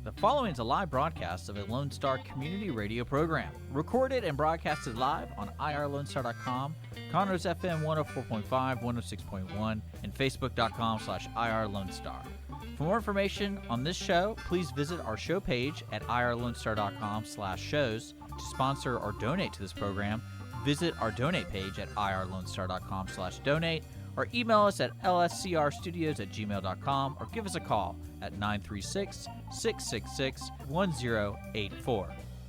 The following is a live broadcast of a Lone Star community radio program, recorded and broadcasted live on irlonestar.com, Conroe's FM 104.5, 106.1, and facebook.com/irlonestar. For more information on this show, please visit our show page at irlonestar.com/shows. To sponsor or donate to this program, visit our donate page at irlonestar.com/donate, or email us at lscrstudios@gmail.com, or give us a call at 936-666-1084.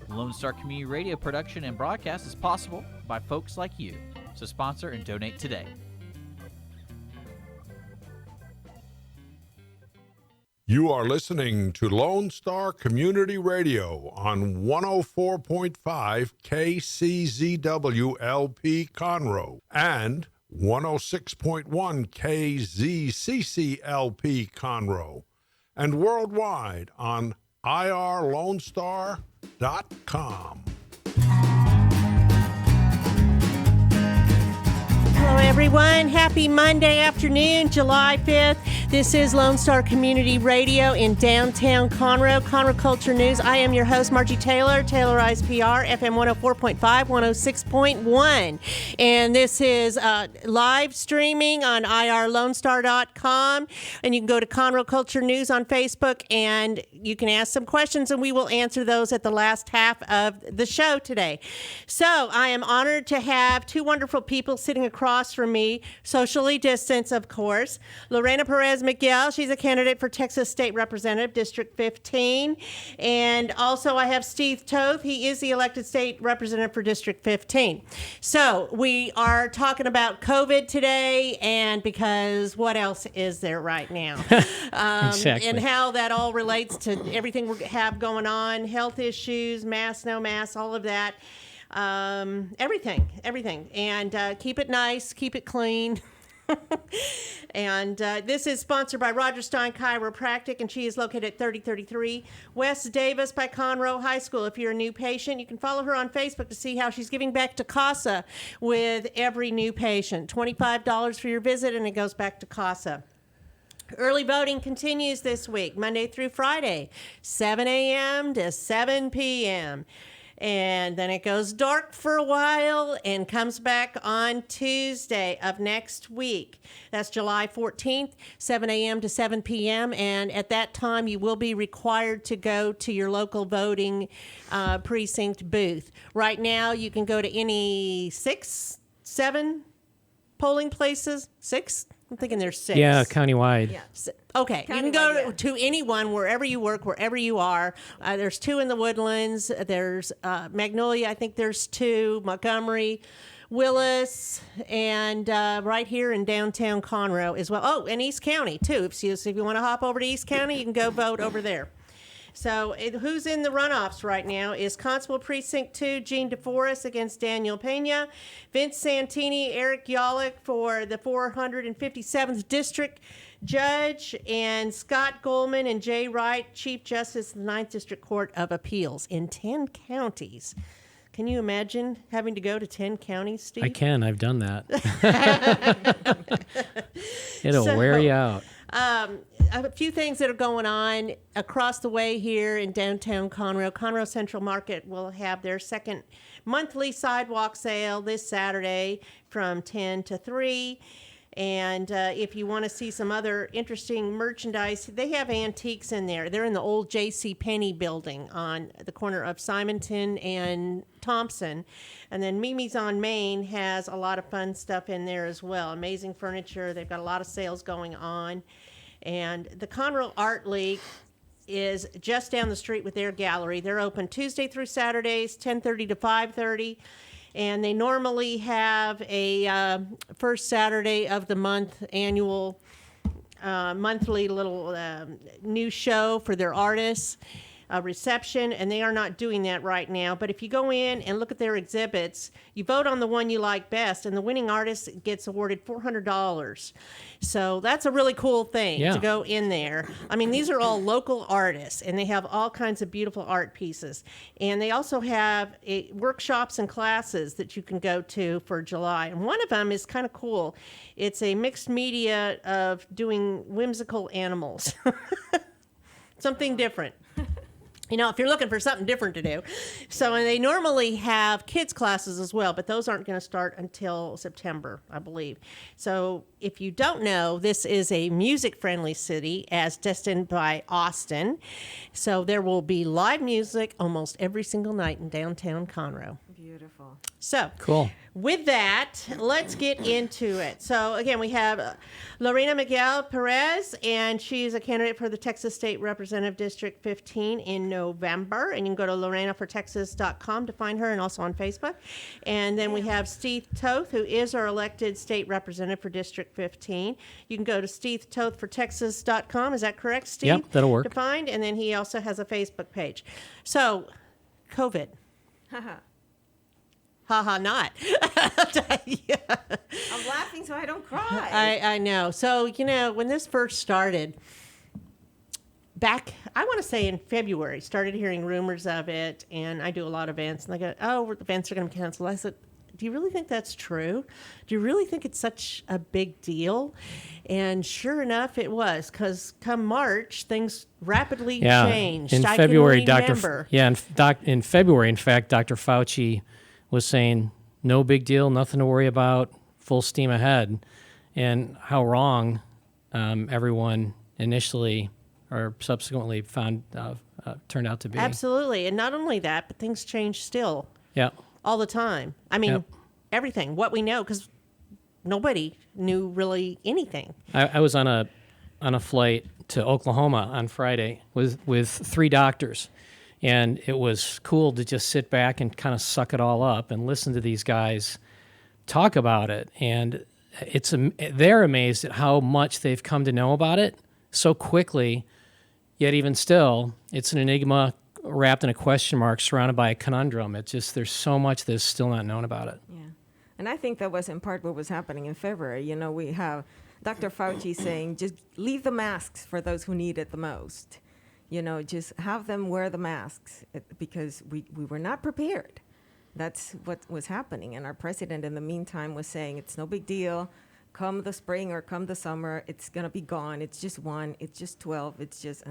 Lone Star Community Radio production and broadcast is possible by folks like you. So sponsor and donate today. You are listening to Lone Star Community Radio on 104.5 KCZW LP Conroe and 106.1 KZCC LP Conroe, and worldwide on irlonestar.com. Hello, everyone. Happy Monday afternoon, July 5th. This is Lone Star Community Radio in downtown Conroe, Conroe Culture News. I am your host, Margie Taylor, Taylorized PR, FM 104.5, 106.1. And this is live streaming on irlonestar.com. And you can go to Conroe Culture News on Facebook, and you can ask some questions, and we will answer those at the last half of the show today. So I am honored to have two wonderful people sitting across from me, socially distanced, of course. Lorena Perez McGill, she's a candidate for Texas State Representative, District 15. And also I have Steve Toth. He is the elected state representative for District 15. So we are talking about COVID today, and because what else is there right now? Exactly. And how that all relates to everything we have going on, health issues, mask, no mask, all of that. Everything. And keep it nice, keep it clean. And this is sponsored by Roger Stein Chiropractic, and she is located at 3033 West Davis by Conroe High School. If you're a new patient, you can follow her on Facebook to see how she's giving back to CASA with every new patient. $25 for your visit, and it goes back to CASA. Early voting continues this week, Monday through Friday, 7 a.m. to 7 p.m., and then it goes dark for a while and comes back on Tuesday of next week. That's July 14th, 7 a.m. to 7 p.m. And at that time, you will be required to go to your local voting precinct booth. Right now, you can go to any 7 polling places. 6? I'm thinking there's 6. Yeah, countywide. Yeah. Okay, you can go to anyone, wherever you work, wherever you are. There's 2 in the Woodlands. There's Magnolia, I think there's 2, Montgomery, Willis, and right here in downtown Conroe as well. Oh, and East County, too. So if you want to hop over to East County, you can go vote over there. So who's in the runoffs right now is Constable Precinct 2, Gene DeForest against Daniel Pena, Vince Santini, Eric Yolick for the 457th District Judge, and Scott Goldman and Jay Wright, Chief Justice of the 9th District Court of Appeals in 10 counties. Can you imagine having to go to 10 counties, Steve? I can. I've done that. It'll wear you out. A few things that are going on across the way here in downtown Conroe. Conroe Central Market will have their second monthly sidewalk sale this Saturday from 10 to 3. And if you want to see some other interesting merchandise, they have antiques in there. They're in the old J.C. Penney building on the corner of Simonton and Thompson. And then Mimi's on Main has a lot of fun stuff in there as well. Amazing furniture. They've got a lot of sales going on. And the Conroe Art League is just down the street with their gallery. They're open Tuesday through Saturdays, 10:30 to 5:30. And they normally have a first Saturday of the month annual monthly little new show for their artists, reception, and they are not doing that right now. But if you go in and look at their exhibits, you vote on the one you like best, and the winning artist gets awarded $400. So that's a really cool thing to go in there. I mean, these are all local artists, and they have all kinds of beautiful art pieces. And they also have workshops and classes that you can go to for July. And one of them is kind of cool. It's a mixed media of doing whimsical animals. Something different. if you're looking for something different to do. So, and they normally have kids classes as well, but those aren't going to start until September, I believe. So if you don't know, this is a music-friendly city as destined by Austin. So there will be live music almost every single night in downtown Conroe. Beautiful. So Cool. with that, let's get into it. So again, we have Lorena McGill Perez, and she's a candidate for the Texas State Representative District 15 in November. And you can go to lorenafortexas.com to find her, and also on Facebook. And then we have Steve Toth, who is our elected state representative for District 15. You can go to SteveTothForTexas.com. Is that correct, Steve? Yep, that'll work. To find, and then he also has a Facebook page. So, COVID. Haha, not. Yeah. I'm laughing so I don't cry. I know. So, when this first started, back, I want to say in February, started hearing rumors of it, and I do a lot of events, and they go, oh, the events are going to be canceled. I said, do you really think that's true? Do you really think it's such a big deal? And sure enough, it was, because come March, things rapidly changed. In I February, can remember. in February, in fact, Dr. Fauci was saying, no big deal, nothing to worry about, full steam ahead. And how wrong everyone initially or subsequently turned out to be. Absolutely. And not only that, but things change still. Yeah. All the time. I mean, Yep. everything, what we know, because nobody knew really anything. I was on a flight to Oklahoma on Friday with 3 doctors, and it was cool to just sit back and kind of suck it all up and listen to these guys talk about it. And they're amazed at how much they've come to know about it so quickly, yet even still, it's an enigma wrapped in a question mark surrounded by a conundrum. It's just, there's so much that's still not known about it. Yeah. And I think that was in part what was happening in February. We have Dr. Fauci saying, just leave the masks for those who need it the most. Just have them wear the masks because we were not prepared. That's what was happening. And our president in the meantime was saying, it's no big deal. Come the spring or come the summer, it's going to be gone. It's just 1, it's just 12, it's just,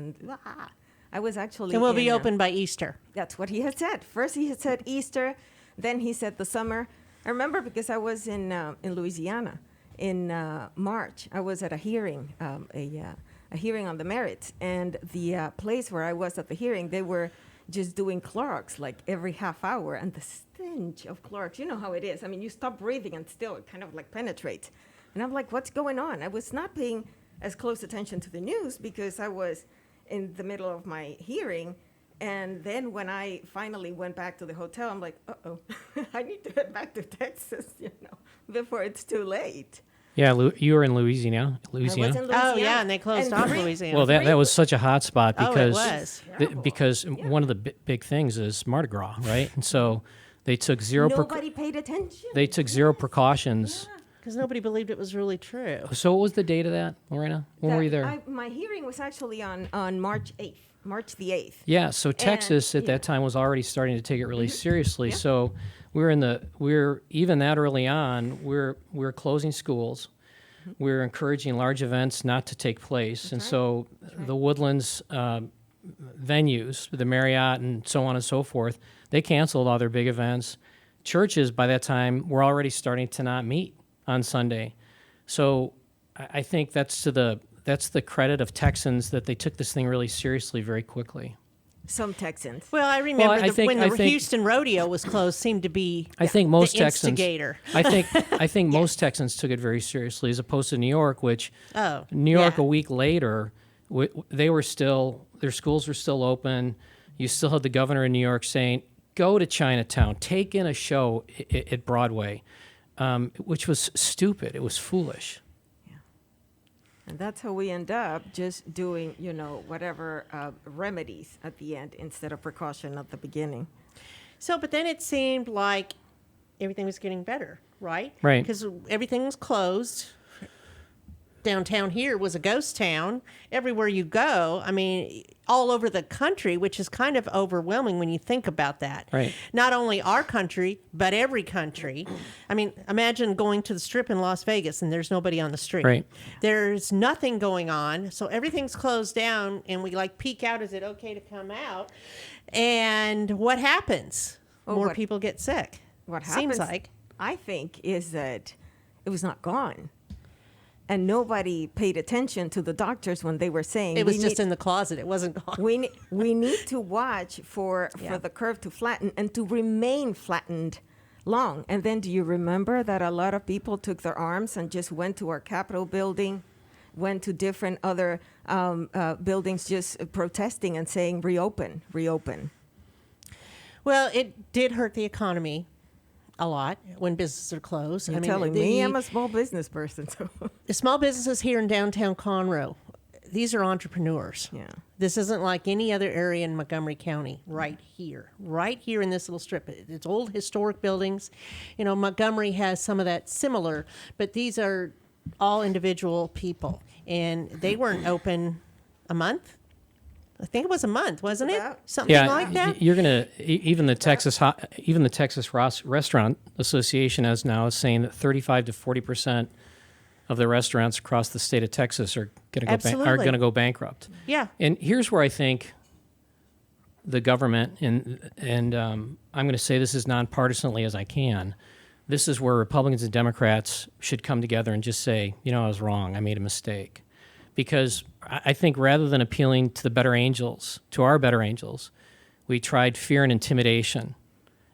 I was actually. And we'll be open by Easter. That's what he had said. First he had said Easter, then he said the summer. I remember because I was in Louisiana in March. I was at a hearing, a hearing on the merits, and the place where I was at the hearing, they were just doing Clorox like every half hour, and the stench of Clorox, you know how it is. I mean, you stop breathing and still it kind of like penetrates. And I'm like, what's going on? I was not paying as close attention to the news because I was in the middle of my hearing. And then when I finally went back to the hotel, I'm like, uh-oh, I need to head back to Texas, before it's too late. Yeah, you were in Louisiana. I was in Louisiana. Oh, yeah, and they closed off Louisiana. Well, that was such a hot spot because it was. one of the big things is Mardi Gras, right? And so they took Nobody paid attention. They took zero precautions. Because nobody believed it was really true. So what was the date of that, Lorena? When were you there? My hearing was actually on March 8th, March the 8th. Yeah, so Texas at that time was already starting to take it really seriously. Yeah. So we're even that early on, we're closing schools. We're encouraging large events not to take place. That's and right. So the Woodlands venues, the Marriott and so on and so forth, they canceled all their big events. Churches by that time were already starting to not meet on Sunday. So I think that's the credit of Texans that they took this thing really seriously very quickly. Some Texans. Well, I remember when the Houston rodeo was closed seemed to be I think most the Texans, instigator. I think most Texans took it very seriously as opposed to New York, which New York a week later, their schools were still open. You still had the governor in New York saying, go to Chinatown, take in a show at Broadway. Which was stupid. It was foolish. Yeah. And that's how we end up just doing, whatever remedies at the end instead of precaution at the beginning. So, but then it seemed like everything was getting better, right? Right. Because everything was closed. downtown here was a ghost town. Everywhere you go, I mean, all over the country, which is kind of overwhelming when you think about that. Right. Not only our country, but every country. I mean, imagine going to the Strip in Las Vegas and there's nobody on the street. Right. There's nothing going on, so everything's closed down, and we like peek out. Is it okay to come out? And what happens? Well, More what- people get sick. What Seems happens, like. I think, is that it was not gone. And nobody paid attention to the doctors when they were saying It was "We just need- in the closet. It wasn't gone. we need to watch for Yeah. the curve to flatten and to remain flattened long. And then do you remember that a lot of people took their arms and just went to our Capitol building, went to different other buildings just protesting and saying reopen, reopen. Well, it did hurt the economy a lot when businesses are closed. You're telling me I'm a small business person. So the small businesses here in downtown Conroe, these are entrepreneurs. yeah. This isn't like any other area in Montgomery County. Right here in this little strip. It's old historic buildings. You know, Montgomery has some of that similar, but these are all individual people, and they weren't open a month. I think it was a month, wasn't it? About. Something like that. You're gonna even the Texas Restaurant Association is saying that 35 to 40% of the restaurants across the state of Texas are gonna Absolutely. go bankrupt. Yeah. And here's where I think the government and I'm going to say this as nonpartisanly as I can. This is where Republicans and Democrats should come together and just say, you know, I was wrong. I made a mistake. Because I think rather than appealing to the better angels, to our better angels, we tried fear and intimidation.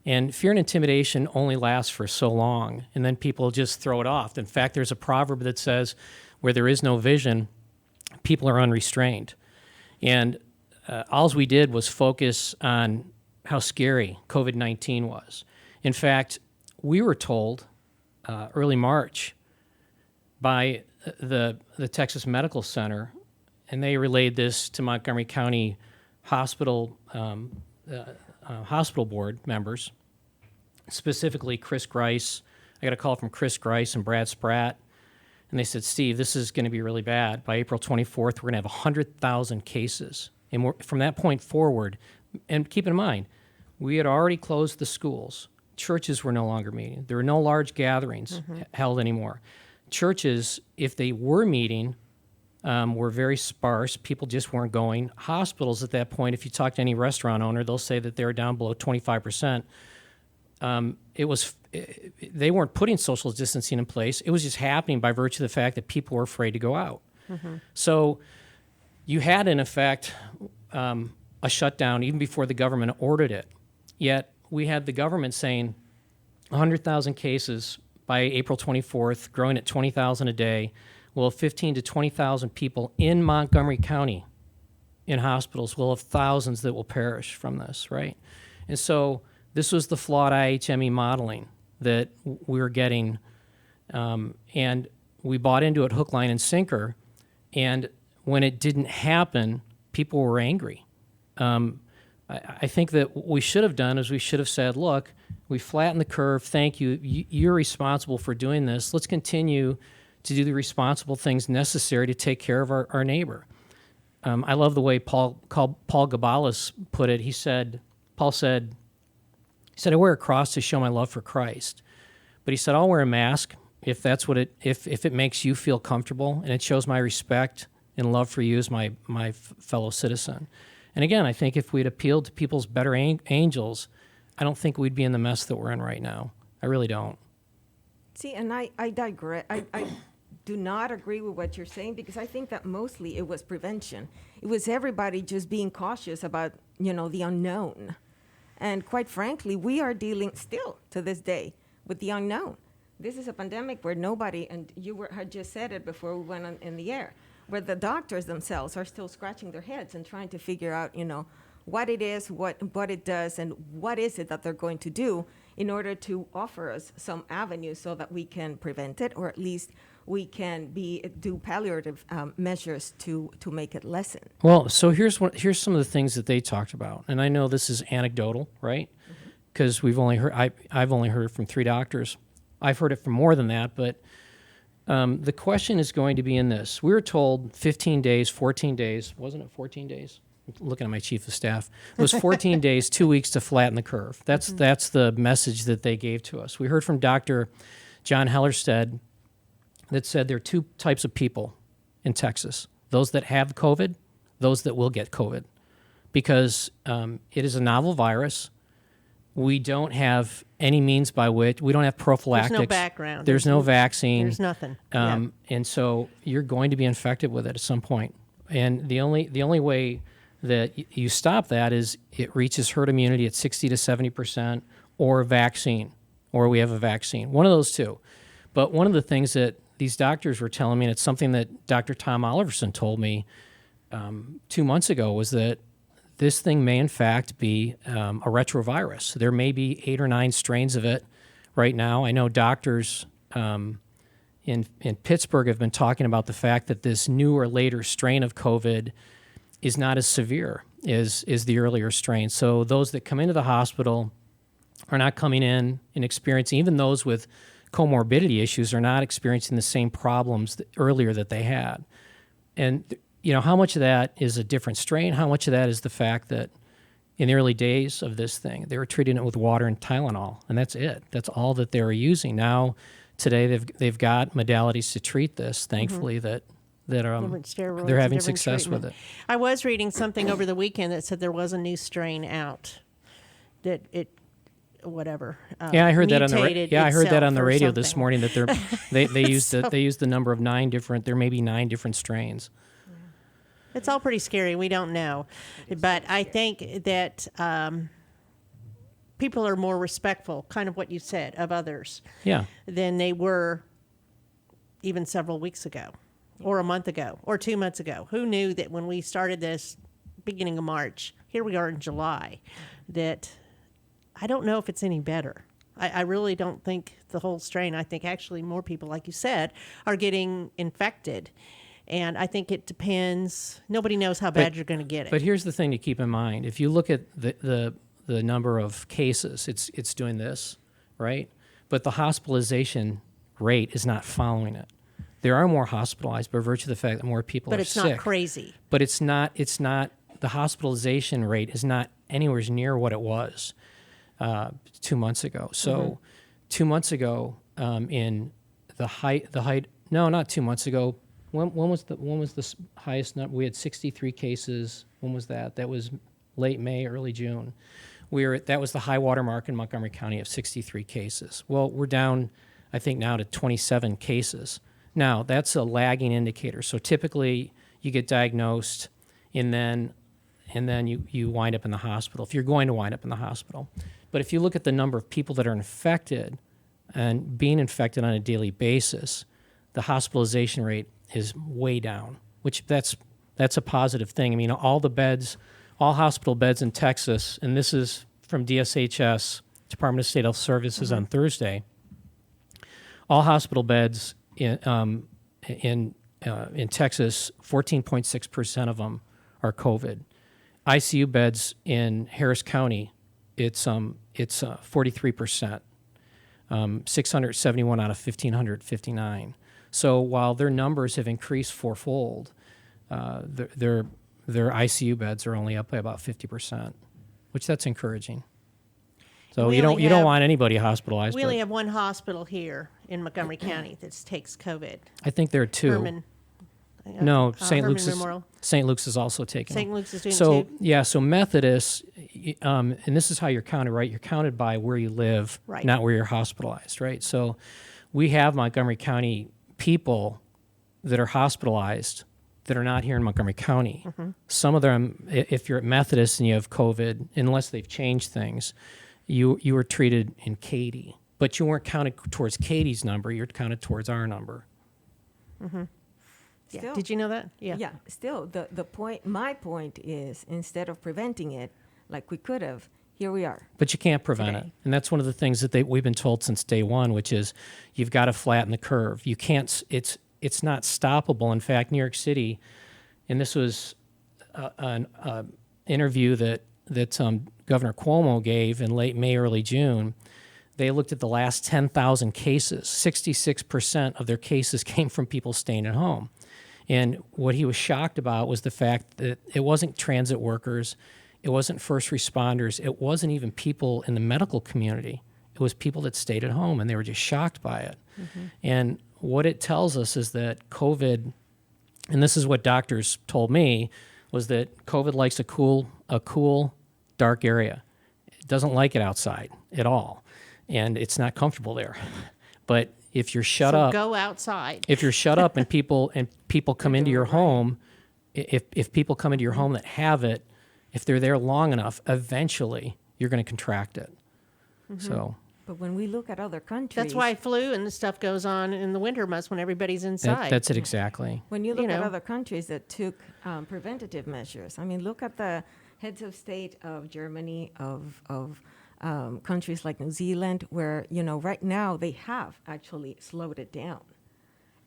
And fear and intimidation only lasts for so long, and then people just throw it off. In fact, there's a proverb that says, where there is no vision, people are unrestrained. And all we did was focus on how scary COVID-19 was. In fact, we were told early March by the Texas Medical Center, and they relayed this to Montgomery County Hospital Hospital Board members, specifically Chris Grice. I got a call from Chris Grice and Brad Spratt, and they said, Steve, this is going to be really bad. By April 24th, we're going to have 100,000 cases. And from that point forward, and keep in mind, we had already closed the schools. Churches were no longer meeting. There were no large gatherings held anymore. Churches, if they were meeting, were very sparse. People just weren't going. Hospitals at that point, if you talk to any restaurant owner, they'll say that they were down below 25%. They weren't putting social distancing in place. It was just happening by virtue of the fact that people were afraid to go out. So you had, in effect, a shutdown even before the government ordered it. Yet we had the government saying 100,000 cases by April 24th, growing at 20,000 a day. We'll have 15 to 20,000 people in Montgomery County in hospitals. We'll have thousands that will perish from this, right? And so this was the flawed IHME modeling that we were getting, and we bought into it hook, line, and sinker. And when it didn't happen, people were angry. I think that what we should have done is we should have said, look, we flattened the curve. Thank you. You're responsible for doing this. Let's continue to do the responsible things necessary to take care of our neighbor. I love the way Paul Gabalis put it. Paul said, I wear a cross to show my love for Christ. But he said, I'll wear a mask if that's what if it makes you feel comfortable and it shows my respect and love for you as my fellow citizen. And again, I think if we'd appealed to people's better angels, I don't think we'd be in the mess that we're in right now. I really don't. See, and I digress. I do not agree with what you're saying because I think that mostly it was prevention. It was everybody just being cautious about, the unknown. And quite frankly, we are dealing still to this day with the unknown. This is a pandemic where nobody, and you had just said it before we went in the air, where the doctors themselves are still scratching their heads and trying to figure out, what it is, what it does, and what is it that they're going to do in order to offer us some avenues so that we can prevent it, or at least we can do palliative measures to make it lessen. Well, so here's some of the things that they talked about, and I know this is anecdotal, right? Because I've only heard it from 3 doctors. I've heard it from more than that, but The question is going to be in this. We were told 15 days, 14 days. Wasn't it 14 days? I'm looking at my chief of staff. It was 14 days, 2 weeks to flatten the curve. That's the message that they gave to us. We heard from Dr. John Hellerstedt that said there are two types of people in Texas: those that have COVID, those that will get COVID, because it is a novel virus. We don't have any means by which, we don't have prophylactics. There's no background. There's no vaccine. There's nothing. And so you're going to be infected with it at some point. And the only way that you stop that is it reaches herd immunity at 60 to 70%, or vaccine, or we have a vaccine. One of those two. But one of the things that these doctors were telling me, and it's something that Dr. Tom Oliverson told me 2 months ago, was that this thing may in fact be a retrovirus. There may be 8 or 9 strains of it right now. I know doctors in Pittsburgh have been talking about the fact that this new or later strain of COVID is not as severe as the earlier strain. So those that come into the hospital are not coming in and experiencing, even those with comorbidity issues are not experiencing the same problems earlier that they had. And you know, how much of that is a different strain? How much of that is the fact that in the early days of this thing, they were treating it with water and Tylenol, and that's it. That's all that they were using. Now, today, they've got modalities to treat this, thankfully, that they're having success with it. I was reading something over the weekend that said there was a new strain out, that it, whatever. Yeah, I heard that on the I heard that on the radio something. This morning that they used they used the number of 9 different. There may be 9 different strains. It's all pretty scary. We don't know. But I think that people are more respectful, kind of what you said, of others than they were even several weeks ago or a month ago or 2 months ago. Who knew that when we started this beginning of March, here we are in July, that I don't know if it's any better. I really don't think the whole strain, I think actually more people, like you said, are getting infected. And I think it depends. Nobody knows how bad you're going to get it. But here's the thing to keep in mind. If you look at the number of cases, it's doing this, right? But the hospitalization rate is not following it. There are more hospitalized by virtue of the fact that more people are sick. But it's not crazy. But it's not, the hospitalization rate is not anywhere near what it was 2 months ago. So 2 months ago, in the height, no, not 2 months ago, when was the highest number? We had 63 cases. When was that? That was late May, early June. That was the high water mark in Montgomery County of 63 cases. Well, we're down, I think, now to 27 cases. Now, that's a lagging indicator. So typically, you get diagnosed, and then you wind up in the hospital, if you're going to wind up in the hospital. But if you look at the number of people that are infected and being infected on a daily basis, the hospitalization rate is way down, which that's a positive thing. I mean, all hospital beds in Texas, and this is from DSHS, Department of State Health Services on Thursday, all hospital beds in Texas, 14.6% of them are COVID. ICU beds in Harris County, it's 43%, 671 out of 1,559. So while their numbers have increased fourfold, their ICU beds are only up by about 50%, which that's encouraging. So you don't want anybody hospitalized. We only have one hospital here in Montgomery County that takes COVID. I think there are 2. Herman. No, St. Herman Luke's Memorial. St. Luke's is also taking St. them. Luke's is doing So too? yeah, so Methodists, and this is how you're counted, right? You're counted by where you live, Right. not where you're hospitalized, right? So we have Montgomery County people that are hospitalized that are not here in Montgomery County. Some of them, if you're at Methodist and you have COVID, unless they've changed things, you were treated in Katy, but you weren't counted towards Katie's number. You're counted towards our number. Yeah. Still. Did you know that? Yeah. Yeah, still, the point, my point is, instead of preventing it like we could have, here we are. But you can't prevent it. And that's one of the things that we've been told since day one, which is you've got to flatten the curve. You can't, it's not stoppable. In fact, New York City, and this was an interview that Governor Cuomo gave in late May, early June, they looked at the last 10,000 cases. 66% of their cases came from people staying at home. And what he was shocked about was the fact that it wasn't transit workers, it wasn't first responders, it wasn't even people in the medical community. It was people that stayed at home, and they were just shocked by it. And what it tells us is that COVID, and this is what doctors told me, was that COVID likes a cool, dark area. It doesn't like it outside at all, and it's not comfortable there. But if you're shut up, go outside. if you're shut up and people come into your home, if people come into your home that have it, if they're there long enough, eventually you're going to contract it. So. But when we look at other countries, That's why flu and the stuff goes on in the winter months when everybody's inside. That's it exactly. when you look at know. other countries that took preventative measures, I mean, look at the heads of state of Germany, of countries like New Zealand, where, right now they have actually slowed it down.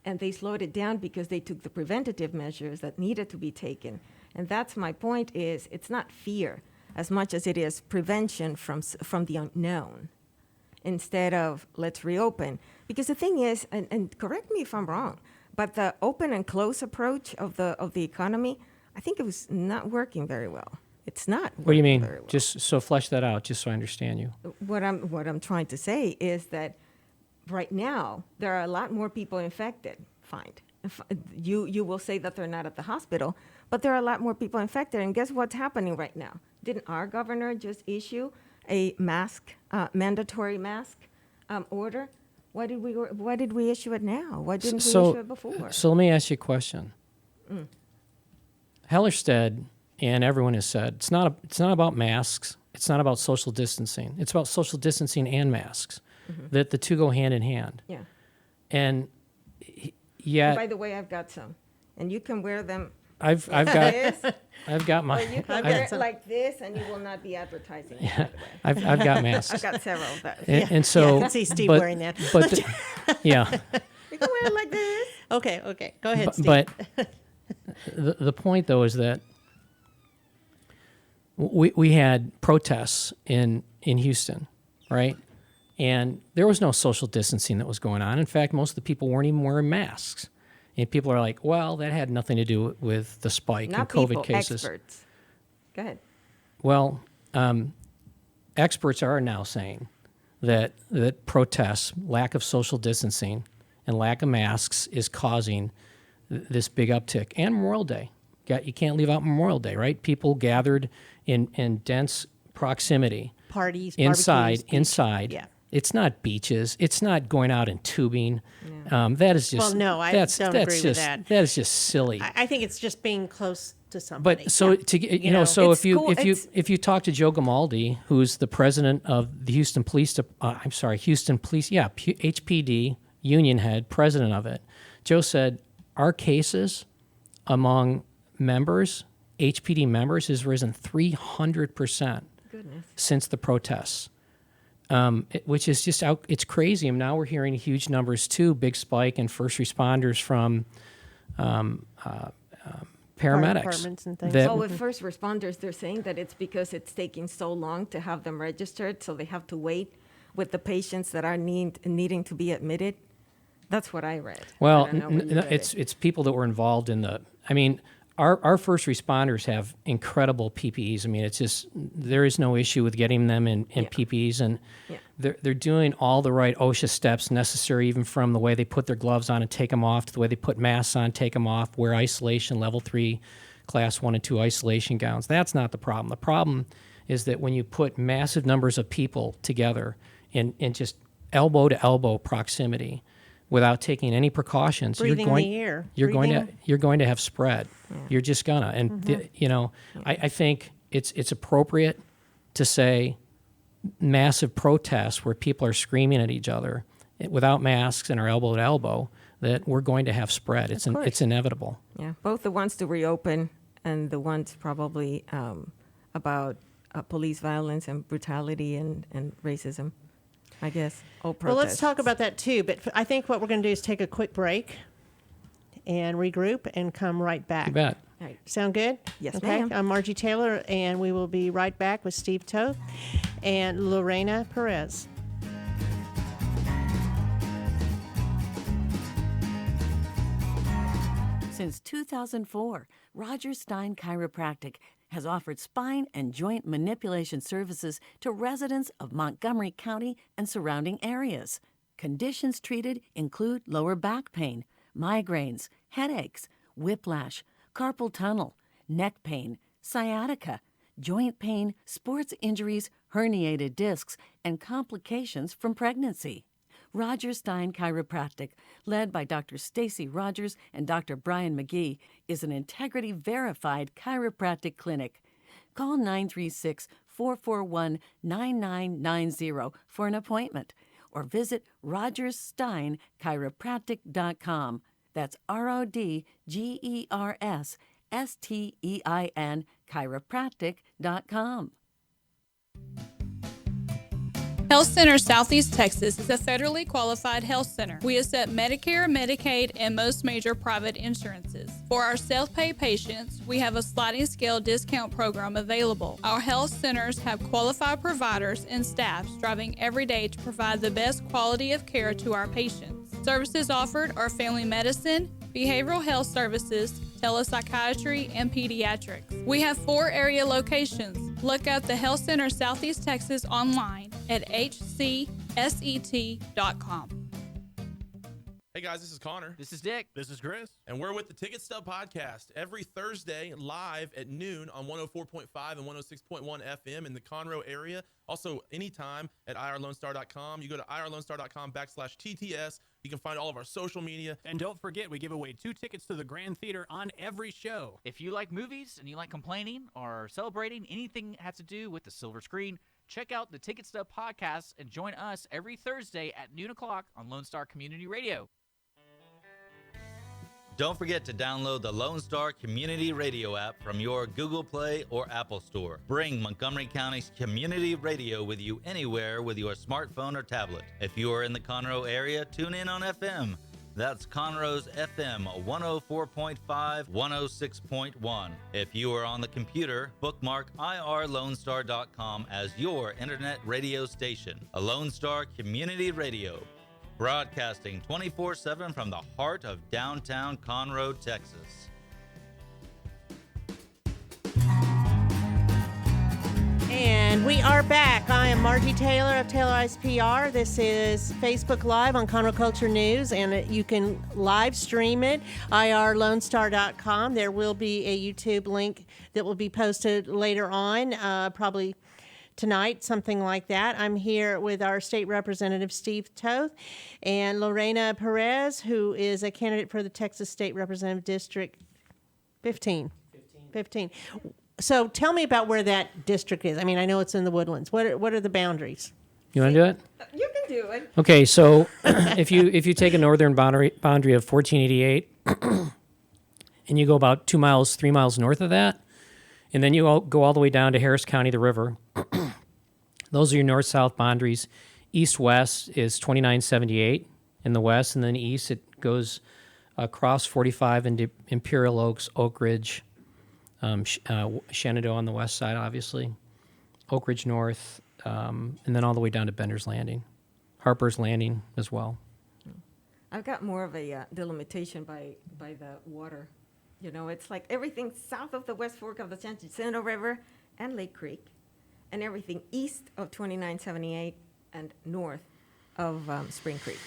And they slowed it down because they took the preventative measures that needed to be taken. And that's my point is, it's not fear as much as it is prevention from the unknown, instead of let's reopen. Because the thing is, and correct me if I'm wrong, but the open and close approach of the economy, I think it was not working very well. It's not. What do you mean? Very well. Just so flesh that out, just so I understand you. What I'm trying to say is that right now there are a lot more people infected. Fine, you will say that they're not at the hospital, but there are a lot more people infected. And guess what's happening right now? Didn't our governor just issue a mandatory mask order? Why did we issue it now? Why didn't we issue it before? So let me ask you a question. Hellerstedt and everyone has said it's not about masks. It's not about social distancing. It's about social distancing and masks. That the two go hand in hand. Yeah. And And yet by the way, I've got some, and you can wear them. I've like got this, I've got or my you can I've wear got it some. like this, and you will not be advertising. It, Yeah. by the way. I've got masks. I've got several of those. And so I can see Steve but- wearing that. But yeah. You can wear it like this. Okay. Go ahead, Steve. But the point, though, is that we had protests in Houston, right? And there was no social distancing that was going on. In fact, most of the people weren't even wearing masks. And people are like, well, that had nothing to do with the spike Not in COVID people, cases. experts. Go ahead. Well, experts are now saying that protests, lack of social distancing, and lack of masks is causing this big uptick. And Memorial Day. You can't leave out Memorial Day, right? People gathered in dense proximity. Parties, Inside. barbecues, Yeah. It's not beaches. It's not going out and tubing. That is just. Well, no, I that's, don't that's agree with just, that. That is just silly. I think it's just being close to somebody. But so Yeah. to get, You know, so it's if cool. if you talk to Joe Gamaldi, who's the president of the Houston Police, Houston Police, HPD union head, president of it, Joe said our cases among members, HPD members, has risen 300% Goodness. since the protests. Which is just out. It's crazy. And now we're hearing huge numbers too. Big spike in first responders from paramedics. departments and things. that- Oh, with first responders, they're saying that it's because it's taking so long to have them registered, so they have to wait with the patients that are needing to be admitted. That's what I read. Well, I don't know when you read it. it's people that were involved in the. I mean, our first responders have incredible PPEs. I mean, it's just there is no issue with getting them in Yeah. PPEs, and Yeah. they're doing all the right OSHA steps necessary, even from the way they put their gloves on and take them off, to the way they put masks on, take them off, wear isolation, level 3, class 1 and 2 isolation gowns. That's not the problem. The problem is that when you put massive numbers of people together in just elbow to elbow proximity, without taking any precautions, Breathing the air. you're going to have spread. You're just gonna, and I think it's appropriate to say massive protests where people are screaming at each other without masks and are elbow to elbow, that we're going to have spread. It's inevitable. Yeah, both the ones to reopen and the ones probably about police violence and brutality and racism, I guess. All protests. Well, let's talk about that too. But I think what we're going to do is take a quick break and regroup and come right back. You bet. All right. Sound good? Yes, okay. ma'am. I'm Margie Taylor, and we will be right back with Steve Toth and Lorena Perez. Since 2004, Roger Stein Chiropractic has offered spine and joint manipulation services to residents of Montgomery County and surrounding areas. Conditions treated include lower back pain, migraines, headaches, whiplash, carpal tunnel, neck pain, sciatica, joint pain, sports injuries, herniated discs, and complications from pregnancy. Roger Stein Chiropractic, led by Dr. Stacy Rogers and Dr. Brian McGee, is an integrity-verified chiropractic clinic. Call 936-441-9990 for an appointment or visit rogerssteinchiropractic.com. That's RODGERSSTEIN chiropractic.com. Health Center Southeast Texas is a federally qualified health center. We accept Medicare, Medicaid, and most major private insurances. For our self-pay patients, we have a sliding scale discount program available. Our health centers have qualified providers and staff striving every day to provide the best quality of care to our patients. Services offered are family medicine, behavioral health services, telepsychiatry, and pediatrics. We have 4 area locations. Look up the Health Center Southeast Texas online at hcset.com. Hey guys, this is Connor. This is Dick. This is Chris. And we're with the Ticket Stub Podcast every Thursday live at noon on 104.5 and 106.1 FM in the Conroe area. Also, anytime at irlonestar.com. You go to irlonestar.com/TTS. You can find all of our social media. And don't forget, we give away 2 tickets to the Grand Theater on every show. If you like movies and you like complaining or celebrating anything that has to do with the silver screen, check out the Ticket Stub Podcast and join us every Thursday at noon o'clock on Lone Star Community Radio. Don't forget to download the Lone Star Community Radio app from your Google Play or Apple Store. Bring Montgomery County's community radio with you anywhere with your smartphone or tablet. If you are in the Conroe area, tune in on FM. That's Conroe's FM 104.5, 106.1. If you are on the computer, bookmark irlonestar.com as your internet radio station. A Lone Star Community Radio. Broadcasting 24/7 from the heart of downtown Conroe, Texas. And we are back. I am Margie Taylor of Taylorize PR. This is Facebook Live on Conroe Culture News, and you can live stream it, irlonestar.com. There will be a YouTube link that will be posted later on, probably tonight, something like that. I'm here with our state representative, Steve Toth, and Lorena Perez, who is a candidate for the Texas State Representative District 15. So tell me about where that district is. I mean, I know it's in the Woodlands. What are the boundaries? You want to do it? You can do it. Okay, so if you take a northern boundary of 1488 and you go about 3 miles north of that, and then you go all the way down to Harris County, the river. Those are your north-south boundaries. East-west is 2978 in the west, and then east it goes across 45 into Imperial Oaks, Oak Ridge, Shenandoah on the west side, obviously, Oak Ridge north, and then all the way down to Bender's Landing, Harper's Landing as well. I've got more of a delimitation by the water. You know, it's like everything south of the West Fork of the San Jacinto River and Lake Creek, and everything east of 2978 and north of Spring Creek.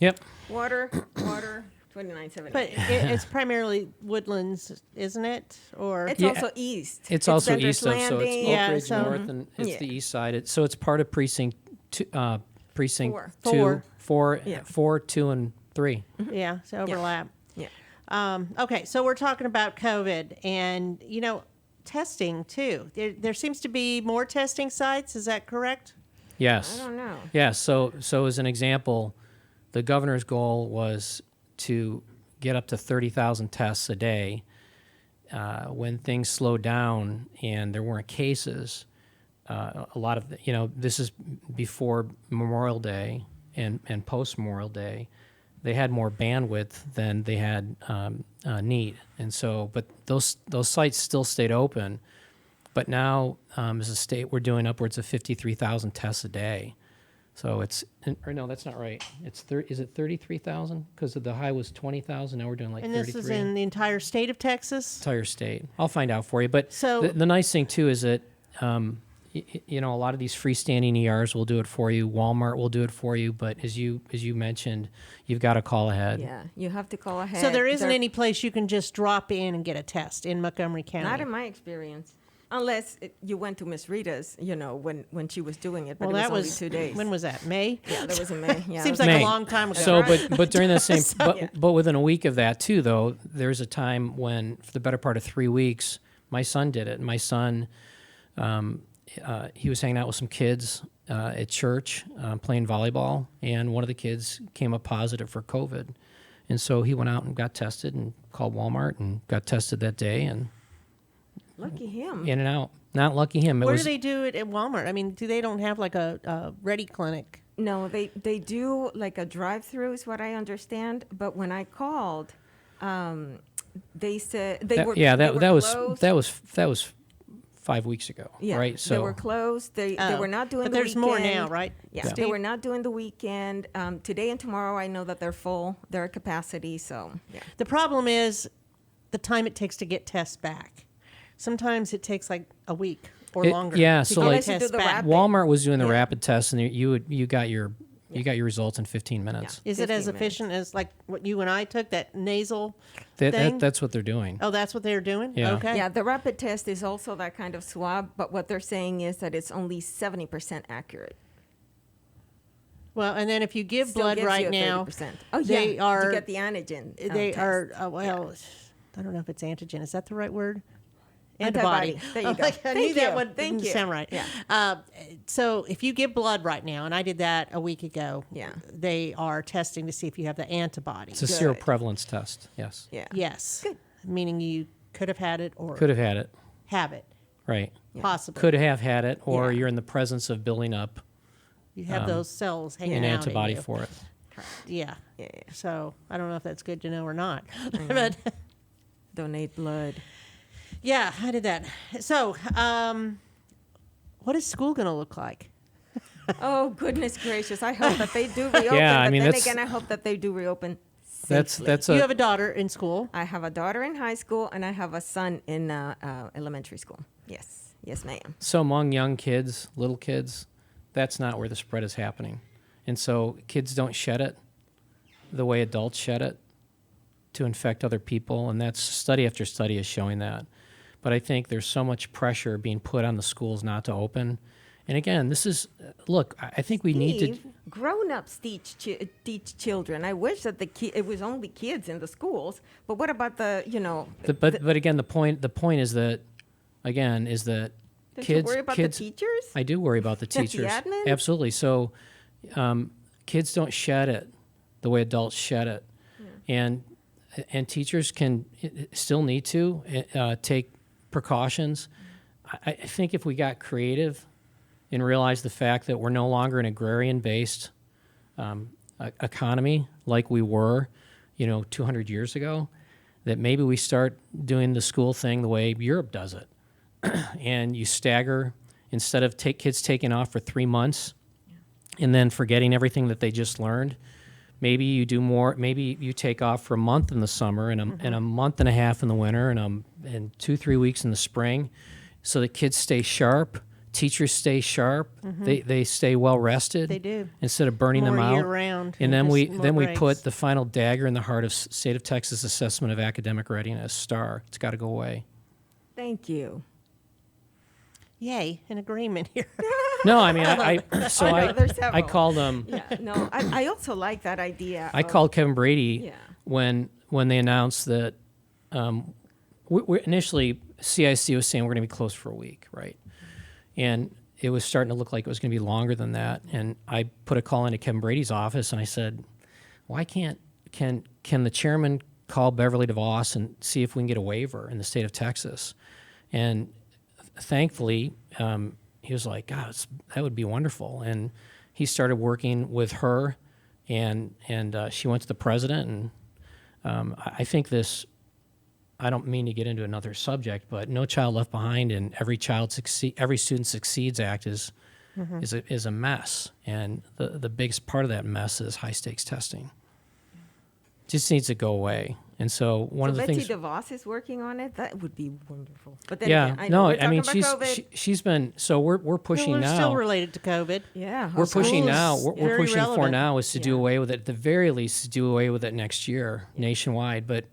Yep. Water, 2978. But it's primarily Woodlands, isn't it? Or It's also east. It's also Bender's east of, so it's Oak Landing. Ridge north, and it's the east side. So it's part of precinct 2, 4, 2, and 3. Yeah, so overlap. Yeah. Okay, so we're talking about COVID and, testing too. There seems to be more testing sites. Is that correct? Yes. I don't know. Yeah. So as an example, the governor's goal was to get up to 30,000 tests a day. When things slowed down and there weren't cases, a lot of this is before Memorial Day and post Memorial Day. They had more bandwidth than they had need, and so. But those sites still stayed open. But now, as a state, we're doing upwards of 53,000 tests a day. So or no, that's not right. Is it 33,000? Because the high was 20,000. Now we're doing like And 33. this is in the entire state of Texas? Entire state. I'll find out for you. But So- the nice thing too is that a lot of these freestanding ERs will do it for you. Walmart will do it for you. But as you mentioned, you've got to call ahead. Yeah, you have to call ahead. So there isn't There- any place you can just drop in and get a test in Montgomery County? Not in my experience. Unless you went to Miss Rita's, when she was doing it, but Well, it that was was, only 2 days. when was that, May? Yeah, that was in May. Yeah, Seems that like was- a long time ago. So, right? but during that same, So- but within a week of that too, though, there's a time when, for the better part of 3 weeks, my son did it. My son, he was hanging out with some kids at church playing volleyball, and one of the kids came up positive for COVID, and so he went out and got tested and called Walmart and got tested that day, and Lucky him. in and out. Not lucky him. Where do they do it at Walmart? I mean, they don't have like a ready clinic? No, they do like a drive-through is what I understand. But when I called, they said they were closed. that was 5 weeks ago, Yeah, right? So they were closed. They were not doing But the there's weekend. more now, right? Yeah, Yeah. they were not doing the weekend. Today and tomorrow, I know that they're full. They're at capacity. So yeah. The problem is the time it takes to get tests back. Sometimes it takes like a week or longer. yeah, to so get like- Unless you do tests the back. rapid. Walmart was doing the Yeah. rapid test, and you got your results in 15 minutes. Is it as 15 minutes. efficient as like what you and I took, that nasal thing? That's what they're doing. Oh, that's what they're doing? Yeah. Okay. Yeah, the rapid test is also that kind of swab, but what they're saying is that it's only 70% accurate. Well, and then if you give Still blood gives right you a now, 30%. Oh, yeah. they are You get the antigen. they test. are I don't know if it's antigen. Is that the right word? Antibody. There you Oh, go. I Thank knew that you. one Thank didn't you. sound right. Yeah. So if you give blood right now, and I did that a week ago, Yeah. they are testing to see if you have the antibody. It's a Good. seroprevalence test. Yes, Yeah. Yes. Good. Meaning you could have had it or could have had it. have it, Right. possibly. Could have had it, or Yeah. you're in the presence of building up You have those cells hanging an out in antibody you. for it. Yeah. Yeah. So I don't know if that's good to know or not. But Donate blood. yeah, I did that. So what is school going to look like? Oh, goodness gracious. I hope that they do reopen. Yeah, I but mean, then that's- again, I hope that they do reopen That's safely. that's You a have a daughter in school. I have a daughter in high school, and I have a son in elementary school. Yes. Yes, ma'am. so among young kids, little kids, that's not where the spread is happening, and so kids don't shed it the way adults shed it to infect other people, and that's study after study is showing that. But I think there's so much pressure being put on the schools not to open. And again, this is look. I think we need to. Steve, grown-ups teach children. I wish that it was only kids in the schools. But what about But again, the point is that don't kids you worry about kids. the teachers? I do worry about the The teachers. admin? Absolutely. So, kids don't shed it the way adults shed it, and teachers still need to take precautions. I think if we got creative and realized the fact that we're no longer an agrarian-based economy like we were, 200 years ago, that maybe we start doing the school thing the way Europe does it, and you stagger instead of kids taking off for 3 months and then forgetting everything that they just learned. Maybe you do more. Maybe you take off for a month in the summer and a month and a half in the winter and 2-3 weeks in the spring, so that kids stay sharp, teachers stay sharp, they stay well rested. They do. Instead of burning them More out. year-round And and then just more we breaks. put the final dagger in the heart of State of Texas Assessment of Academic Readiness, STAR. It's got to go away. Thank you. Yay, an agreement here. No, I mean I know, there's I several. called Yeah. No, I also like that idea. I of- called Kevin Brady Yeah. when they announced that we initially CIC was saying we're going to be closed for a week, right? And it was starting to look like it was going to be longer than that. And I put a call into Kevin Brady's office and I said, why can the chairman call Beverly DeVos and see if we can get a waiver in the state of Texas? And thankfully, he was like, God, that would be wonderful. And he started working with her, and she went to the president. And I think this, I don't mean to get into another subject, but No Child Left Behind and Every Student Succeeds Act is is a mess, and the biggest part of that mess is high stakes testing. Just needs to go away. And so one of the Betsy things DeVos is working on it. That would be wonderful. But then yeah, again, I know no, we're I talking mean about she's been so we're pushing We're now. still related to COVID. Yeah, We're pushing schools now. We're very pushing for relevant. now is to do away with it. At the very least, to do away with it next year nationwide. But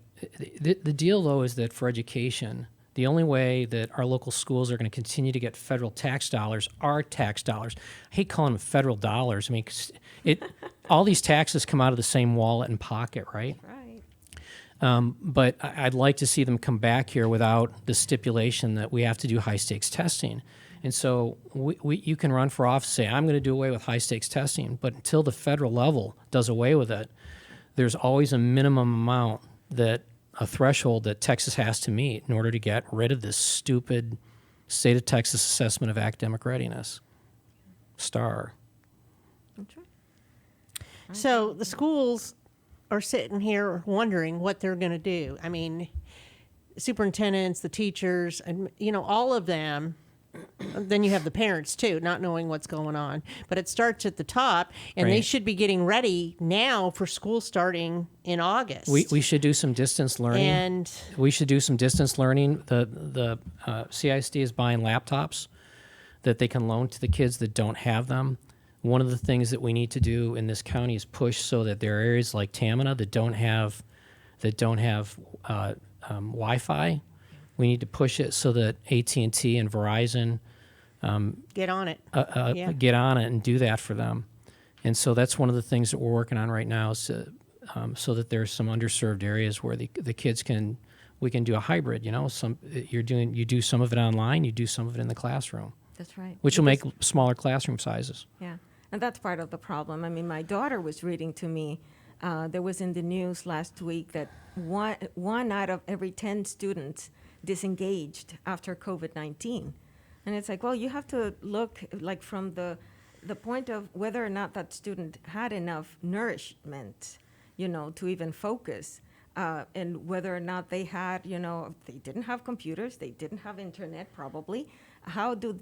the deal though is that for education, the only way that our local schools are going to continue to get federal tax dollars are tax dollars. I hate calling them federal dollars. I mean, 'cause all these taxes come out of the same wallet and pocket, right? Right. But I'd like to see them come back here without the stipulation that we have to do high stakes testing. And so you can run for office, say, I'm going to do away with high stakes testing. But until the federal level does away with it, there's always a minimum amount a threshold that Texas has to meet in order to get rid of this stupid state of Texas assessment of academic readiness. STAR. That's right. So the schools are sitting here wondering what they're going to do. I mean, superintendents, the teachers, and all of them. Then you have the parents too, not knowing what's going on. But it starts at the top, and they Right. should be getting ready now for school starting in August. We should do some distance learning. And We should do some distance learning. The CISD is buying laptops that they can loan to the kids that don't have them. One of the things that we need to do in this county is push so that there are areas like Tamina that don't have Wi-Fi. We need to push it so that AT&T and Verizon get on it. get on it and do that for them. And so that's one of the things that we're working on right now, is to, so that there's some underserved areas where the kids we can do a hybrid. You do some of it online, you do some of it in the classroom, That's right. which will make smaller classroom sizes. Yeah, and that's part of the problem. I mean, my daughter was reading to me. There was in the news last week that one out of every 10 students disengaged after COVID-19. And it's like, well, you have to look like from the point of whether or not that student had enough nourishment, to even focus, and whether or not they had, they didn't have computers, they didn't have internet probably. How do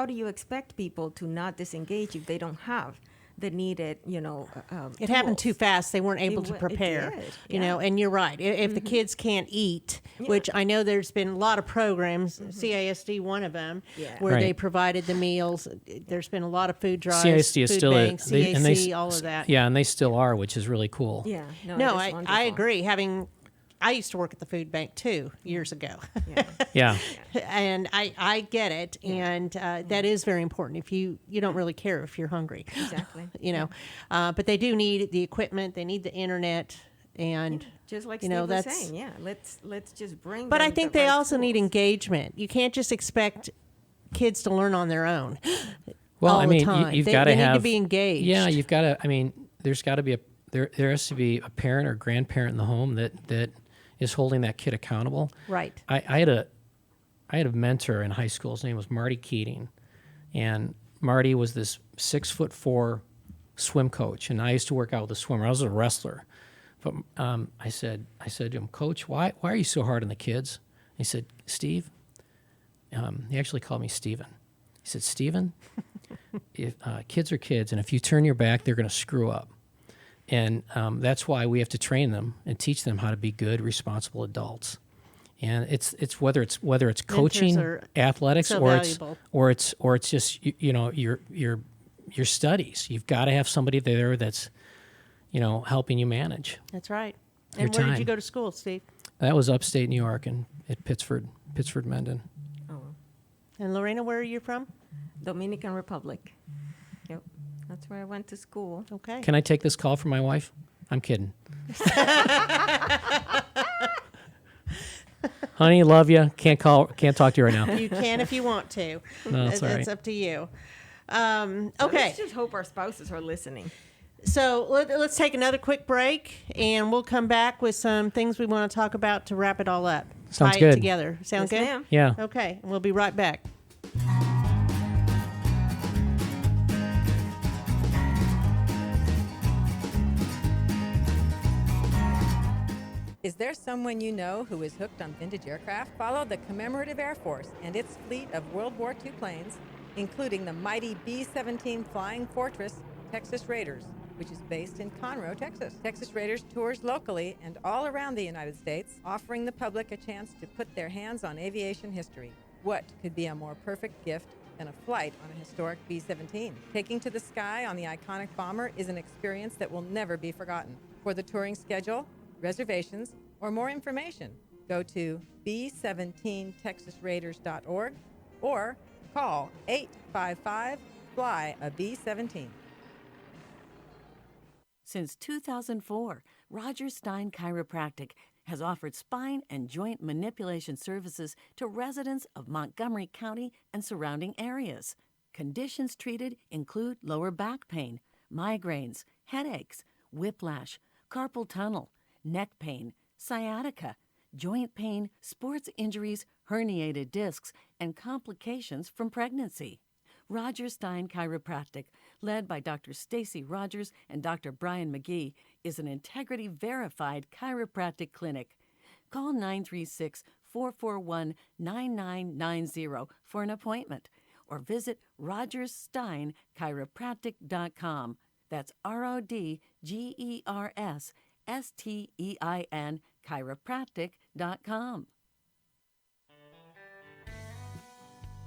you expect people to not disengage if they don't have the needed, It happened too tools? fast. They weren't able to It prepare. did, And you're right. If the kids can't eat, which I know there's been a lot of programs, CISD one of them, where they Right. provided the meals. There's been a lot of food drives, CISD is food still banks, CAC, all of that. Yeah, and they still are, which is really cool. Yeah, no, No, it is I wonderful. agree. I used to work at the food bank too years ago. Yeah. And I get it, and that is very important. If you don't really care if you're hungry, Exactly. But they do need the equipment, they need the internet, and Just like you Steve know, was that's. saying, let's just bring. But I them think the they right also need tools. engagement. You can't just expect kids to learn on their own. Well, all I the mean, time. you've They- got to they have need to be engaged. Yeah, you've got to. I mean, there's got to be there has to be a parent or grandparent in the home that is holding that kid accountable. Right. I had a mentor in high school. His name was Marty Keating, and Marty was this 6'4" swim coach, and I used to work out with a swimmer. I was a wrestler, but I said to him, Coach, why are you so hard on the kids? He said, Steve. He actually called me Steven. He said, Steven, if kids are kids, and if you turn your back, they're going to screw up. And that's why we have to train them and teach them how to be good, responsible adults. And it's whether it's coaching, are athletics, so or valuable. it's just your studies. You've got to have somebody there that's helping you manage. That's right. Your And where did you time. go to school, Steve? That was upstate New York and at Pittsford, Mendon. And Lorena, where are you from? Dominican Republic. Yep, that's where I went to school. Okay. Can I take this call from my wife? I'm kidding. Honey, love you. Can't talk to you right now. You can if you want to. No, that's all It's right. up to you. So Okay. let's just hope our spouses are listening. So let's take another quick break, and we'll come back with some things we want to talk about to wrap it all up. Sounds Tie good. it together. Sound Yes, good? ma'am. Yeah. Okay. We'll be right back. Is there someone you know who is hooked on vintage aircraft? Follow the Commemorative Air Force and its fleet of World War II planes including the mighty B-17 Flying Fortress Texas Raiders, which is based in Conroe, Texas. Texas Raiders tours locally and all around the United States, offering the public a chance to put their hands on aviation history. What could be a more perfect gift than a flight on a historic B-17? Taking to the sky on the iconic bomber is an experience that will never be forgotten. For the touring schedule, reservations, or more information, go to b17texasraiders.org or call 855-FLY-A-B-17. Since 2004, Roger Stein Chiropractic has offered spine and joint manipulation services to residents of Montgomery County and surrounding areas. Conditions treated include lower back pain, migraines, headaches, whiplash, carpal tunnel, neck pain, sciatica, joint pain, sports injuries, herniated discs, and complications from pregnancy. Roger Stein Chiropractic, led by Dr. Stacy Rogers and Dr. Brian McGee, is an integrity-verified chiropractic clinic. Call 936-441-9990 for an appointment or visit rogerssteinchiropractic.com. That's RODGERSSTEIN chiropractic.com.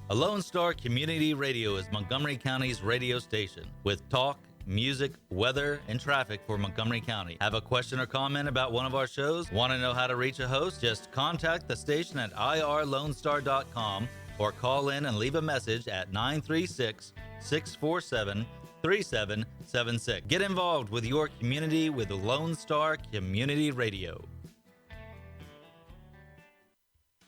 A Lone Star Community Radio is Montgomery County's radio station with talk, music, weather, and traffic for Montgomery County. Have a question or comment about one of our shows? Want to know how to reach a host? Just contact the station at irlonestar.com or call in and leave a message at 936-647-3776. Get involved with your community with Lone Star Community Radio.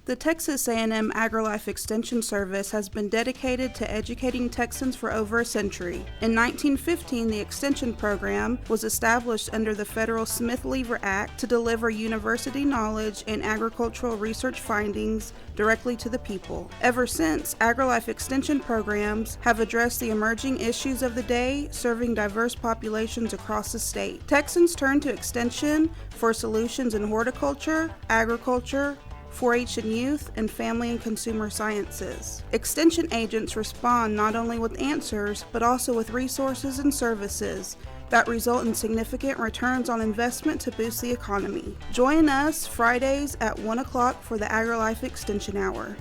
The Texas A&M AgriLife Extension Service has been dedicated to educating Texans for over a century. In 1915, the Extension Program was established under the federal Smith-Lever Act to deliver university knowledge and agricultural research findings directly to the people. Ever since, AgriLife Extension programs have addressed the emerging issues of the day, serving diverse populations across the state. Texans turn to Extension for solutions in horticulture, agriculture, 4-H and youth, and family and consumer sciences. Extension agents respond not only with answers, but also with resources and services that result in significant returns on investment to boost the economy. Join us Fridays at 1 o'clock for the AgriLife Extension Hour.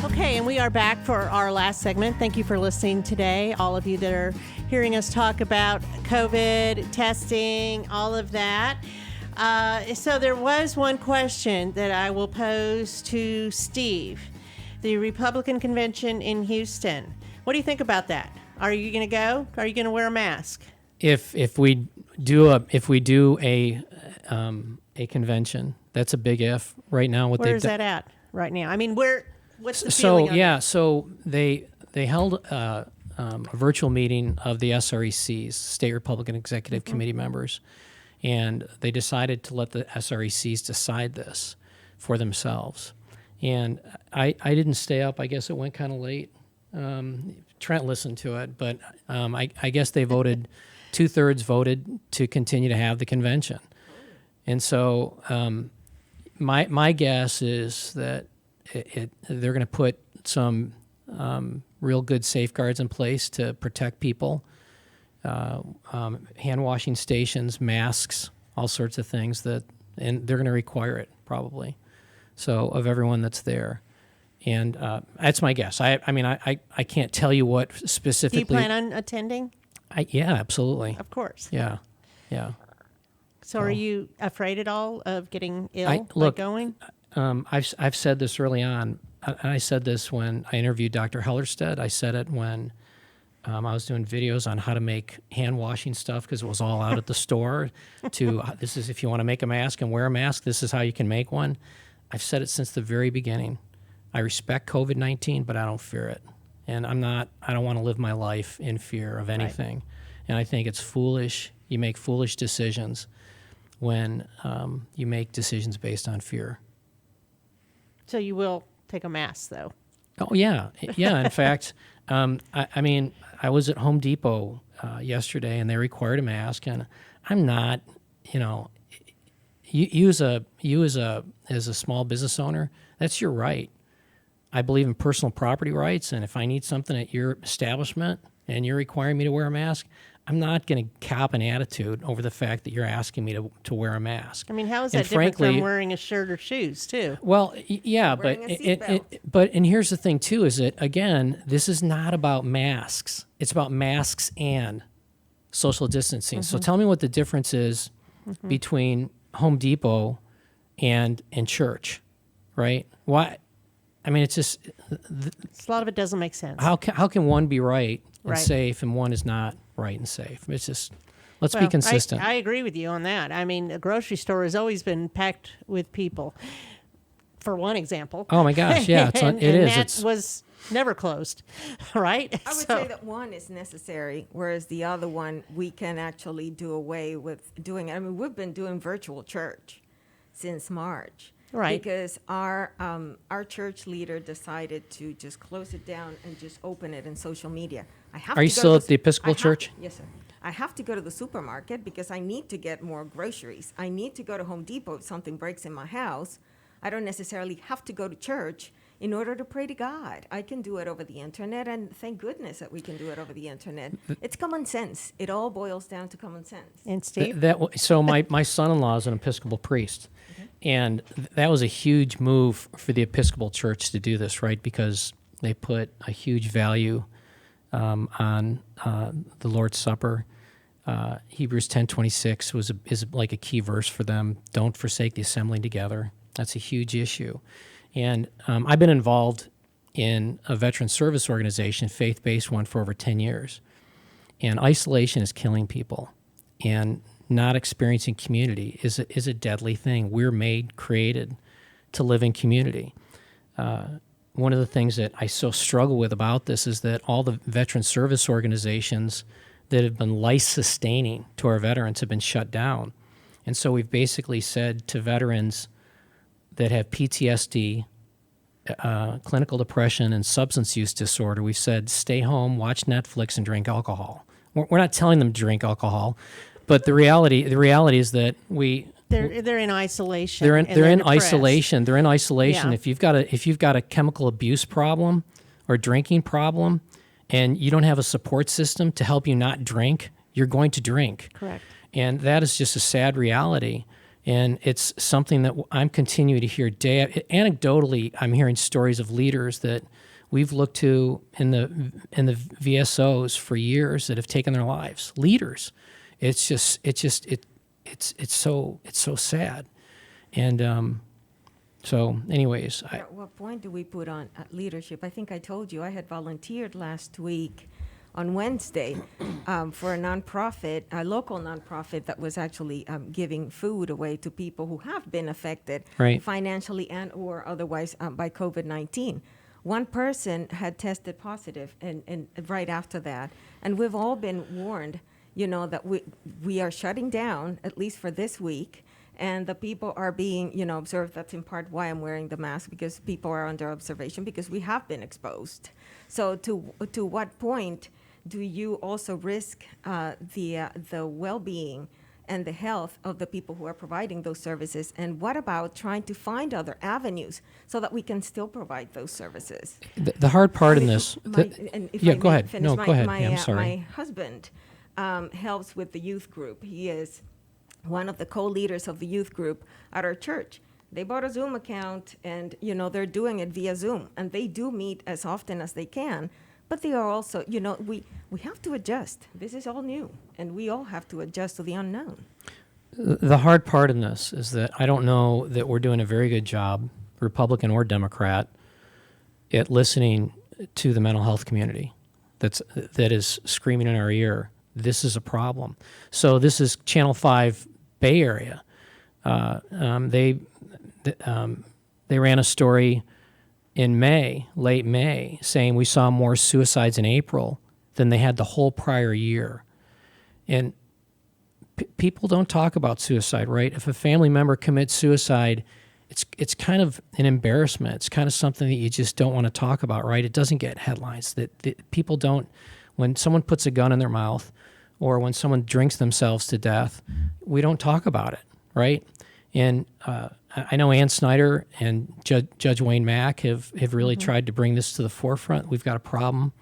Okay, and we are back for our last segment. Thank you for listening today, all of you that are hearing us talk about COVID, testing, all of that. So there was one question that I will pose to Steve. The Republican convention in Houston. What do you think about that? Are you going to go? Are you going to wear a mask? If we do a convention, that's a big if. Right now, Where is that at right now? I mean, what's the feeling on that? So they held a virtual meeting of the SRECs, State Republican Executive Committee members, and they decided to let the SRECs decide this for themselves. And I didn't stay up. I guess it went kind of late. Trent listened to it, but I guess they voted, 2/3 voted to continue to have the convention. And so my guess is that they're going to put some real good safeguards in place to protect people, hand washing stations, masks, all sorts of things and they're going to require it probably. So of everyone that's there. And that's my guess. I mean, I can't tell you what specifically. Do you plan on attending? Yeah, absolutely. Of course. Yeah. So are you afraid at all of getting ill by going? I've said this early on. I said this when I interviewed Dr. Hellerstedt. I said it when I was doing videos on how to make hand washing stuff because it was all out at the store. This is if you want to make a mask and wear a mask, this is how you can make one. I've said it since the very beginning. I respect COVID-19, but I don't fear it. And I don't want to live my life in fear of anything. Right. And I think it's foolish. You make foolish decisions when you make decisions based on fear. So you will take a mask, though? Oh, yeah. Yeah, in fact, I mean, I was at Home Depot yesterday, and they required a mask, and I'm not, you as a small business owner, that's your right. I believe in personal property rights, and if I need something at your establishment and you're requiring me to wear a mask, I'm not going to cop an attitude over the fact that you're asking me to wear a mask. I mean, how is And that different frankly, from wearing a shirt or shoes, too? Well, yeah, but Wearing a seatbelt. but here's the thing too: is that again, this is not about masks. It's about masks and social distancing. So tell me what the difference is between Home Depot and church, right? Why? I mean, it's just A lot of it doesn't make sense. how can one be right and Right. safe and one is not right and safe? It's just let's be Well, consistent. I agree with you on that. I mean, a grocery store has always been packed with people, for one example. Oh my gosh, yeah, it and is. that It's was never closed, right? I would say that one is necessary, whereas the other one we can actually do away with doing. I mean, we've been doing virtual church since March, Right. Because our church leader decided to just close it down and just open it in social media. I have Are to you go still to at the Episcopal Church? Yes, sir. I have to go to the supermarket because I need to get more groceries. I need to go to Home Depot if something breaks in my house. I don't necessarily have to go to church in order to pray to God. I can do it over the internet, and thank goodness that we can do it over the internet. It's common sense. It all boils down to common sense. And Steve? So my son-in-law is an Episcopal priest, and that was a huge move for the Episcopal Church to do this, right? Because they put a huge value on the Lord's Supper. Hebrews 10:26 is like a key verse for them. Don't forsake the assembling together. That's a huge issue. And I've been involved in a veteran service organization, faith-based one, for over 10 years. And isolation is killing people. And not experiencing community is a deadly thing. We're created to live in community. One of the things that I so struggle with about this is that all the veteran service organizations that have been life-sustaining to our veterans have been shut down. And so we've basically said to veterans that have PTSD, clinical depression, and substance use disorder, we've said, stay home, watch Netflix, and drink alcohol. We're not telling them to drink alcohol, but the reality is that They're in isolation. they're and in depressed. isolation. They're in isolation. Yeah. If you've got a chemical abuse problem or drinking problem, and you don't have a support system to help you not drink, you're going to drink. Correct. And that is just a sad reality. And it's something that I'm continuing to hear anecdotally. I'm hearing stories of leaders that we've looked to in the VSOs for years that have taken their lives. Leaders. It's so sad. And so anyways, At what point do we put on leadership? I think I told you I had volunteered last week on Wednesday for a nonprofit, a local nonprofit that was actually giving food away to people who have been affected Right. financially and or otherwise by COVID-19. One person had tested positive and right after that. And we've all been warned, that we are shutting down, at least for this week. And the people are being, observed. That's in part why I'm wearing the mask, because people are under observation, because we have been exposed. So to what point do you also risk the well-being and the health of the people who are providing those services? And what about trying to find other avenues so that we can still provide those services? the hard part in this. And if Yeah, I go may ahead. finish, No, go ahead. My, Yeah, I'm sorry. my husband helps with the youth group. He is one of the co-leaders of the youth group at our church. They bought a Zoom account, and they're doing it via Zoom, and they do meet as often as they can. But they are also, we have to adjust. This is all new, and we all have to adjust to the unknown. The hard part in this is that I don't know that we're doing a very good job, Republican or Democrat, at listening to the mental health community that is screaming in our ear, this is a problem. So this is Channel 5 Bay Area. They ran a story in late May, saying we saw more suicides in April than they had the whole prior year. And people don't talk about suicide, right? If a family member commits suicide, it's kind of an embarrassment. It's kind of something that you just don't want to talk about, right? It doesn't get headlines. That people don't, when someone puts a gun in their mouth or when someone drinks themselves to death, we don't talk about it, right? And I know Ann Snyder and Judge Wayne Mack have really tried to bring this to the forefront. We've got a problem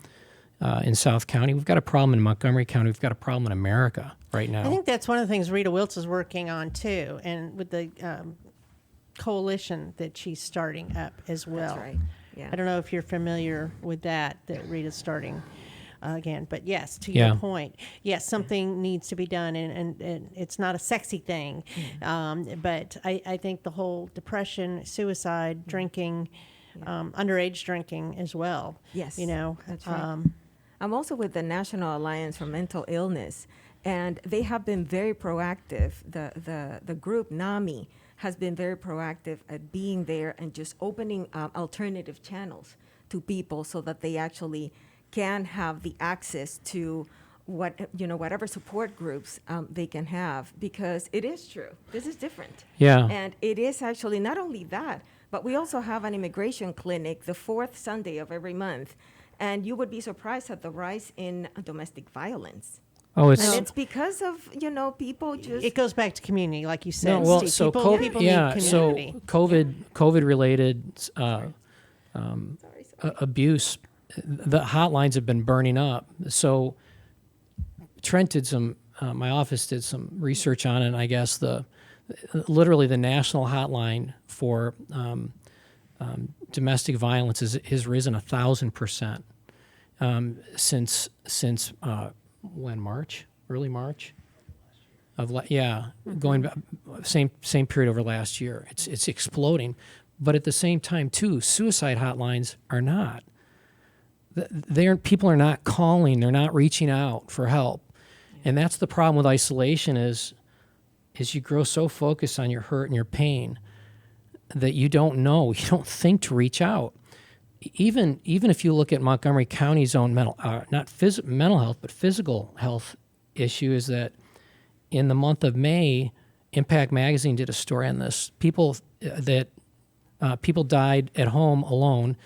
in South County. We've got a problem in Montgomery County. We've got a problem in America right now. I think that's one of the things Rita Wiltz is working on too, and with the coalition that she's starting up as well. That's right. Yeah. I don't know if you're familiar with that Rita's starting again, but yes, to Yeah. your point, yes, something needs to be done, and it's not a sexy thing, but I think the whole depression, suicide, drinking, underage drinking as well. Yes, you know, that's right. I'm also with the National Alliance for Mental Illness, and they have been very proactive. The group NAMI has been very proactive at being there and just opening alternative channels to people so that they actually can have the access to whatever support groups they can have, because it is true. This is different. Yeah. And it is actually not only that, but we also have an immigration clinic the fourth Sunday of every month. And you would be surprised at the rise in domestic violence. Oh, And it's because of, people just... it goes back to community, like you said. No, well, Steve. so people COVID, need so community. COVID-related abuse, the hotlines have been burning up. So Trent did my office did some research on it, and I guess literally the national hotline for domestic violence has risen 1,000% since when early March going back, same period over last year. It's exploding, but at the same time too, suicide hotlines are not. People are not calling. They're not reaching out for help, and that's the problem with isolation. Is you grow so focused on your hurt and your pain that you don't think to reach out. Even if you look at Montgomery County's own mental health, but physical health issue, is that in the month of May, Impact Magazine did a story on this. People died at home alone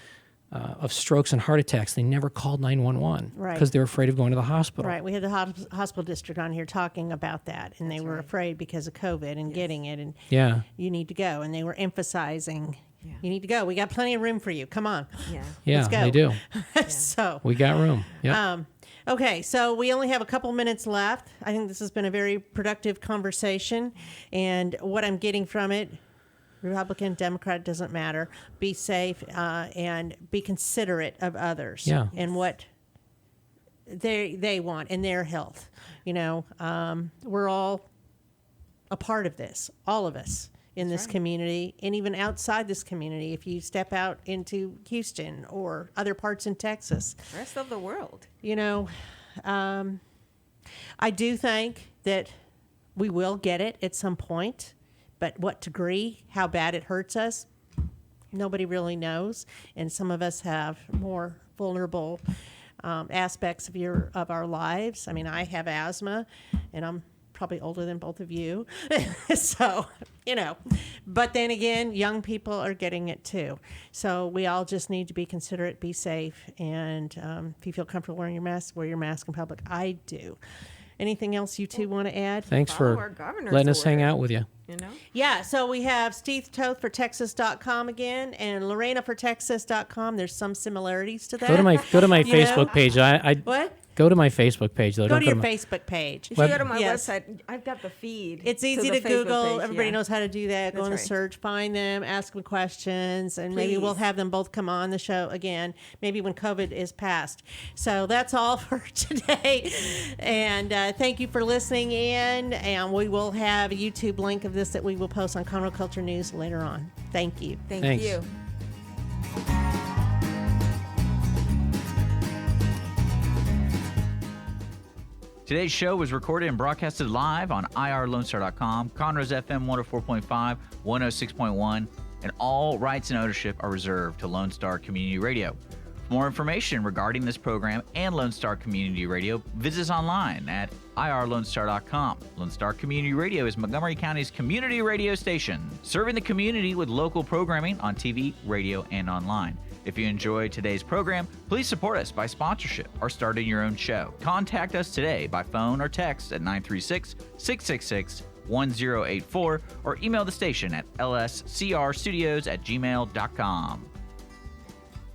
of strokes and heart attacks. They never called 911 because they were afraid of going to the hospital. Right. We had the hospital district on here talking about that, and they were afraid because of COVID and getting it, and you need to go. And they were emphasizing, you need to go. We got plenty of room for you. Come on. Yeah, let's go. they do. So We got room. Yeah. Okay, so we only have a couple minutes left. I think this has been a very productive conversation, and what I'm getting from it, Republican, Democrat, doesn't matter. Be safe and be considerate of others and what they want and their health. We're all a part of this, all of us in this community, and even outside this community. If you step out into Houston or other parts in Texas, rest of the world. I do think that we will get it at some point. But what degree, how bad it hurts us, nobody really knows. And some of us have more vulnerable aspects of our lives. I mean, I have asthma, and I'm probably older than both of you. So, But then again, young people are getting it too. So we all just need to be considerate, be safe. And if you feel comfortable wearing your mask, wear your mask in public. I do. Anything else you two want to add? Thanks for letting us hang out with you. Yeah, so we have Steve Toth for Texas.com again, and Lorena for Texas.com. There's some similarities to that. Go to my Facebook page. What? Go to my Facebook page, though. Go to your Facebook page. If you go to my website, I've got the feed. It's easy to Google. Everybody knows how to do that. Go in the right. search, find them, ask them questions, and maybe we'll have them both come on the show again, maybe when COVID is past. So that's all for today. And thank you for listening in. And we will have a YouTube link of this that we will post on Conroe Culture News later on. Thank you. Thank you. Today's show was recorded and broadcasted live on irlonestar.com, Conroe's FM 104.5, 106.1, and all rights and ownership are reserved to Lone Star Community Radio. For more information regarding this program and Lone Star Community Radio, visit us online at irlonestar.com. Lone Star Community Radio is Montgomery County's community radio station, serving the community with local programming on TV, radio, and online. If you enjoyed today's program, please support us by sponsorship or starting your own show. Contact us today by phone or text at 936-666-1037. 1084 or email the station at lscrstudios@gmail.com.